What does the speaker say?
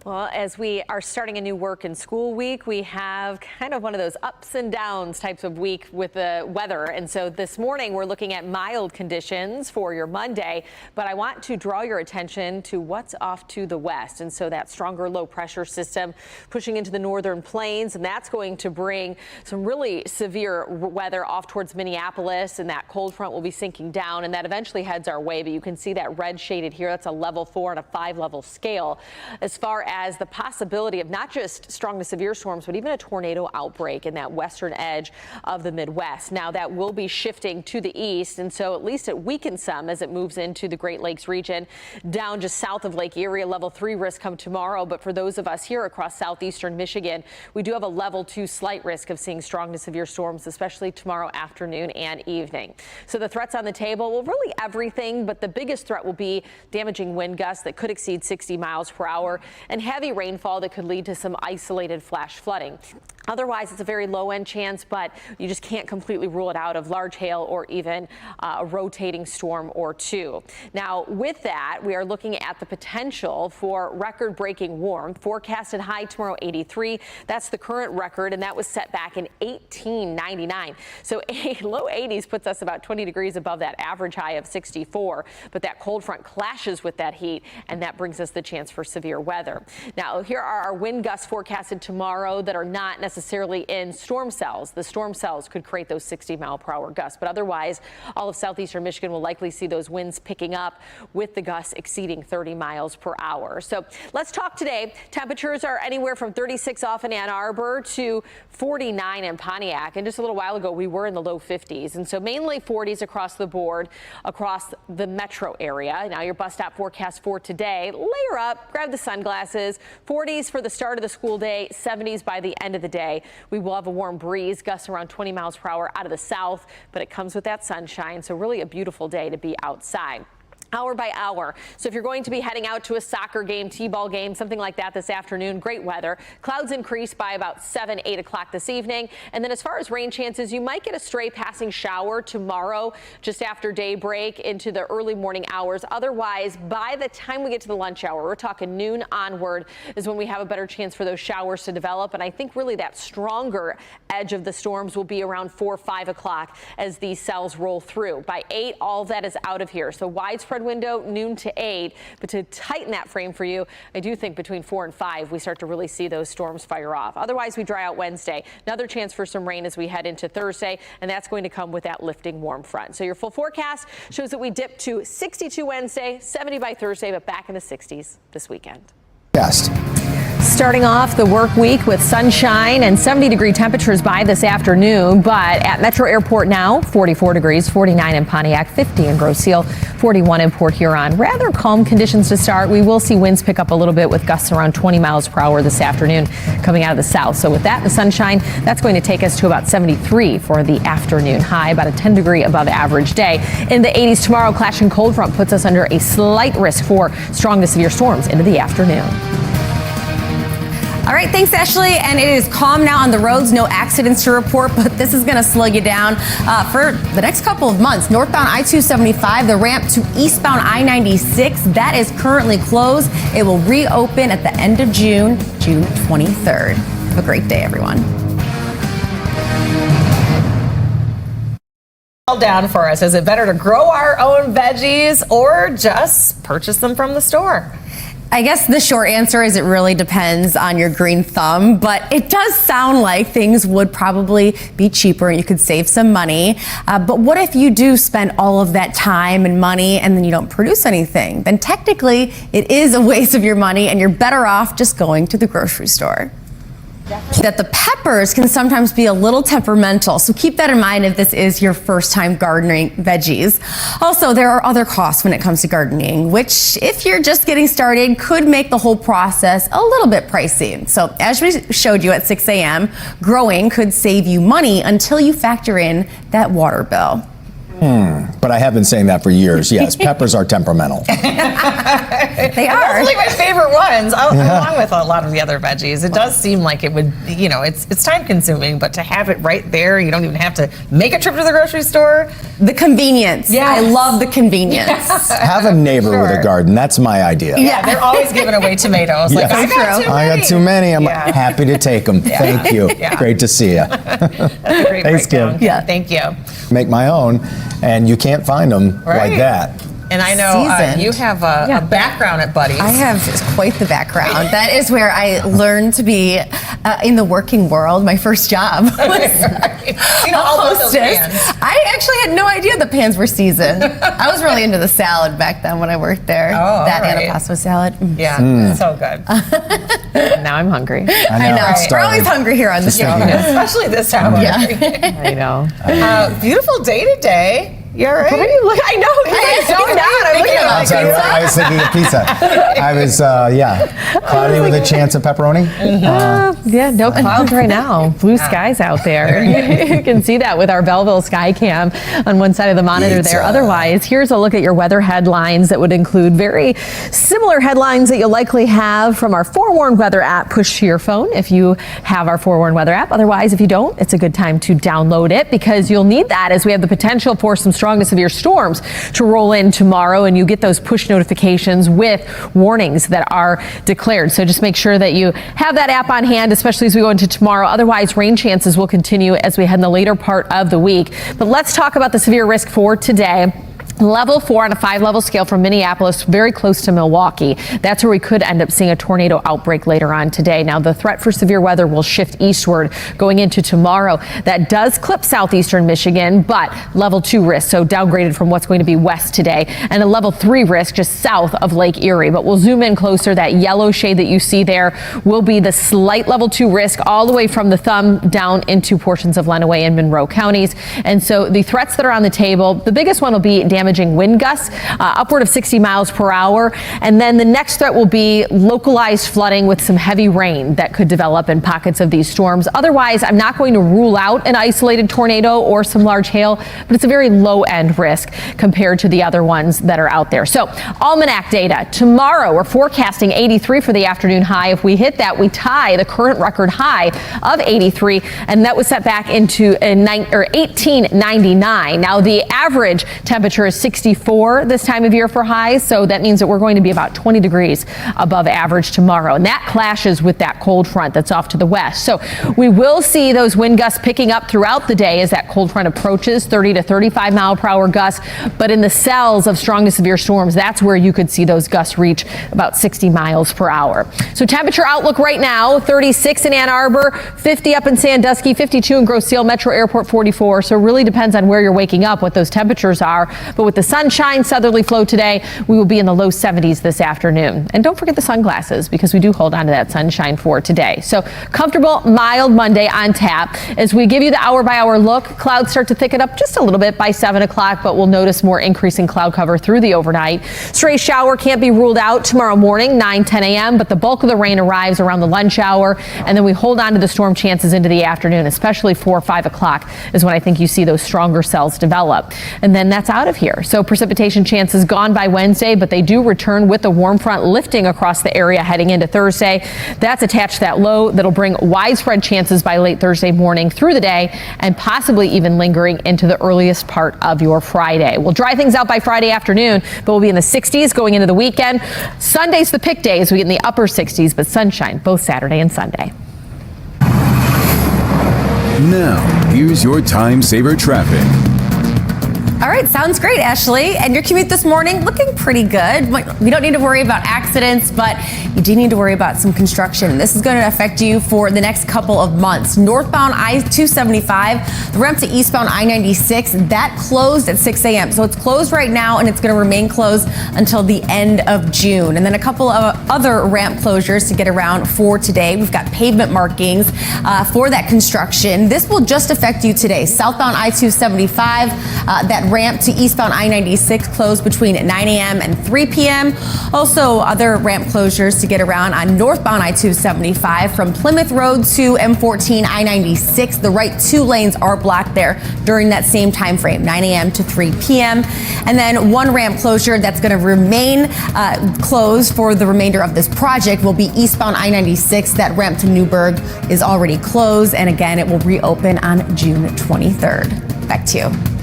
Well, as we are starting a new work and school week, we have kind of one of those ups and downs types of week with the weather. And so this morning we're looking at mild conditions for your Monday, but I want to draw your attention to what's off to the west. And so that stronger low pressure system pushing into the northern plains, and that's going to bring some really severe weather off towards Minneapolis, and that cold front will be sinking down, and that eventually heads our way. But you can see that red shaded here. That's a level 4 on a 5-level scale. As far as the possibility of not just strong to severe storms, but even a tornado outbreak in that western edge of the Midwest. Now that will be shifting to the east, and so at least it weakens some as it moves into the Great Lakes region. Down just south of Lake Erie, a level 3 risk come tomorrow. But for those of us here across southeastern Michigan, we do have a level 2 slight risk of seeing strong to severe storms, especially tomorrow afternoon and evening. So the threats on the table, well, really everything, but the biggest threat will be damaging wind gusts that could exceed 60 miles per hour and heavy rainfall that could lead to some isolated flash flooding. Otherwise, it's a very low end chance, but you just can't completely rule it out of large hail or even a rotating storm or two. Now, with that, we are looking at the potential for record breaking warmth. Forecasted high tomorrow, 83. That's the current record, and that was set back in 1899. So low 80s puts us about 20 degrees above that average high of 64. But that cold front clashes with that heat, and that brings us the chance for severe weather. Now, here are our wind gusts forecasted tomorrow that are not necessarily in storm cells. The storm cells could create those 60-mile-per-hour gusts, but otherwise, all of southeastern Michigan will likely see those winds picking up with the gusts exceeding 30 miles per hour. So let's talk today. Temperatures are anywhere from 36 off in Ann Arbor to 49 in Pontiac. And just a little while ago, we were in the low 50s. And so mainly 40s across the board across the metro area. Now your bus stop forecast for today. Layer up, grab the sunglasses. 40s for the start of the school day, 70s by the end of the day. We will have a warm breeze, gusts around 20 miles per hour out of the south, but it comes with that sunshine. So really a beautiful day to be outside. Hour by hour. So if you're going to be heading out to a soccer game, t-ball game, something like that this afternoon, great weather. Clouds increase by about 7, 8 o'clock this evening. And then as far as rain chances, you might get a stray passing shower tomorrow just after daybreak into the early morning hours. Otherwise, by the time we get to the lunch hour, we're talking noon onward is when we have a better chance for those showers to develop. And I think really that stronger edge of the storms will be around 4, 5 o'clock as these cells roll through. By 8, all of that is out of here. So widespread window noon to 8, but to tighten that frame for you, I do think between 4 and 5 we start to really see those storms fire off. Otherwise, we dry out Wednesday. Another chance for some rain as we head into Thursday, and that's going to come with that lifting warm front. So your full forecast shows that we dip to 62 Wednesday, 70 by Thursday, but back in the 60s this weekend. Best. Starting off the work week with sunshine and 70-degree temperatures by this afternoon, but at Metro Airport now, 44 degrees, 49 in Pontiac, 50 in Grosse Ile, 41 in Port Huron. Rather calm conditions to start. We will see winds pick up a little bit with gusts around 20 miles per hour this afternoon coming out of the south. So with that, the sunshine, that's going to take us to about 73 for the afternoon high, about a 10-degree above average day. In the 80s tomorrow, clashing cold front puts us under a slight risk for strong to severe storms into the afternoon. All right, thanks, Ashley. And it is calm now on the roads. No accidents to report, but this is going to slow you down for the next couple of months. Northbound I-275, the ramp to eastbound I-96, that is currently closed. It will reopen at the end of June, June 23rd. Have a great day, everyone. Down for us. Is it better to grow our own veggies or just purchase them from the store? I guess the short answer is it really depends on your green thumb, but it does sound like things would probably be cheaper and you could save some money. But what if you do spend all of that time and money and then you don't produce anything? Then technically it is a waste of your money and you're better off just going to the grocery store. That the peppers can sometimes be a little temperamental, so keep that in mind if this is your first time gardening veggies. Also, there are other costs when it comes to gardening, which if you're just getting started could make the whole process a little bit pricey. So as we showed you at 6 a.m., growing could save you money until you factor in that water bill. But I have been saying that for years. Yes, peppers are temperamental. They are. Those are like my favorite ones, along with a lot of the other veggies. It does seem like it would, it's time consuming, but to have it right there, you don't even have to make a trip to the grocery store. The convenience. Yes. I love the convenience. Have a neighbor with a garden. That's my idea. Yeah, they're always giving away tomatoes. Like, Yes. I got too many. I'm happy to take them. Thank you. Yeah. Great to see you. That's a great Thanks, breakdown. Kim. Yeah. Thank you. Make my own, and you can't find them Right. like that. And I know Seasoned. you have a background at Buddy's. I have quite the background. That is where I learned to be in the working world. My first job was all about those hostess. pans. I actually had no idea the pans were seasoned. I was really into the salad back then when I worked there. Oh, that all right. antipasto salad. Yeah, so good. Now I'm hungry. I know. I know. I'm We're always starving. hungry here on the show. Especially this time of year. I know. Beautiful day today. You all right? I know. I don't know. I'm looking at I'm sorry, I was thinking of pizza. I was, cloudy with a chance of pepperoni. Yeah, no clouds right now. Blue skies out there. You can see that with our Belleville sky cam on one side of the monitor there. Otherwise, here's a look at your weather headlines that would include very similar headlines that you'll likely have from our Forewarned Weather app pushed to your phone if you have our Forewarned Weather app. Otherwise, if you don't, it's a good time to download it because you'll need that as we have the potential for some strong to severe storms to roll in tomorrow, and you get those push notifications with warnings that are declared. So just make sure that you have that app on hand, especially as we go into tomorrow. Otherwise, rain chances will continue as we head in the later part of the week. But let's talk about the severe risk for today. Level 4 on a 5-level scale from Minneapolis, very close to Milwaukee. That's where we could end up seeing a tornado outbreak later on today. Now, the threat for severe weather will shift eastward going into tomorrow. That does clip southeastern Michigan, but level 2 risk, so downgraded from what's going to be west today, and a level 3 risk just south of Lake Erie. But we'll zoom in closer. That yellow shade that you see there will be the slight level 2 risk all the way from the thumb down into portions of Lenawee and Monroe counties. And so the threats that are on the table, the biggest one will be damaging wind gusts, upward of 60 miles per hour. And then the next threat will be localized flooding with some heavy rain that could develop in pockets of these storms. Otherwise, I'm not going to rule out an isolated tornado or some large hail, but it's a very low end risk compared to the other ones that are out there. So almanac data tomorrow, we're forecasting 83 for the afternoon high. If we hit that, we tie the current record high of 83, and that was set back into 1899. Now the average temperature is 64 this time of year for highs, so that means that we're going to be about 20 degrees above average tomorrow, and that clashes with that cold front that's off to the west. So we will see those wind gusts picking up throughout the day as that cold front approaches, 30 to 35 mile per hour gusts, but in the cells of strong to severe storms, that's where you could see those gusts reach about 60 miles per hour. So temperature outlook right now, 36 in Ann Arbor, 50 up in Sandusky, 52 in Grosse Ile, Metro Airport 44, so it really depends on where you're waking up, what those temperatures are. But with the sunshine, southerly flow today, we will be in the low 70s this afternoon. And don't forget the sunglasses because we do hold on to that sunshine for today. So comfortable, mild Monday on tap. As we give you the hour by hour look, clouds start to thicken up just a little bit by 7 o'clock, but we'll notice more increasing cloud cover through the overnight. Stray shower can't be ruled out tomorrow morning, 9, 10 a.m., but the bulk of the rain arrives around the lunch hour. And then we hold on to the storm chances into the afternoon, especially 4 or 5 o'clock is when I think you see those stronger cells develop. And then that's out of here. So precipitation chances gone by Wednesday, but they do return with the warm front lifting across the area heading into Thursday. That's attached to that low that'll bring widespread chances by late Thursday morning through the day and possibly even lingering into the earliest part of your Friday. We'll dry things out by Friday afternoon, but we'll be in the 60s going into the weekend. Sunday's the pick day as we get in the upper 60s, but sunshine both Saturday and Sunday. Now, here's your time saver traffic. All right, sounds great, Ashley. And your commute this morning looking pretty good. We don't need to worry about accidents, but you do need to worry about some construction. This is going to affect you for the next couple of months. Northbound I-275, the ramp to eastbound I-96, that closed at 6 a.m. So it's closed right now, and it's going to remain closed until the end of June. And then a couple of other ramp closures to get around for today. We've got pavement markings for that construction. This will just affect you today. Southbound I-275, that ramp to eastbound I-96 closed between 9 a.m. and 3 p.m. Also, other ramp closures to get around on northbound I-275 from Plymouth Road to M14 I-96. The right 2 lanes are blocked there during that same time frame, 9 a.m. to 3 p.m. And then one ramp closure that's going to remain closed for the remainder of this project will be eastbound I-96. That ramp to Newburgh is already closed, and again, it will reopen on June 23rd. Back to you.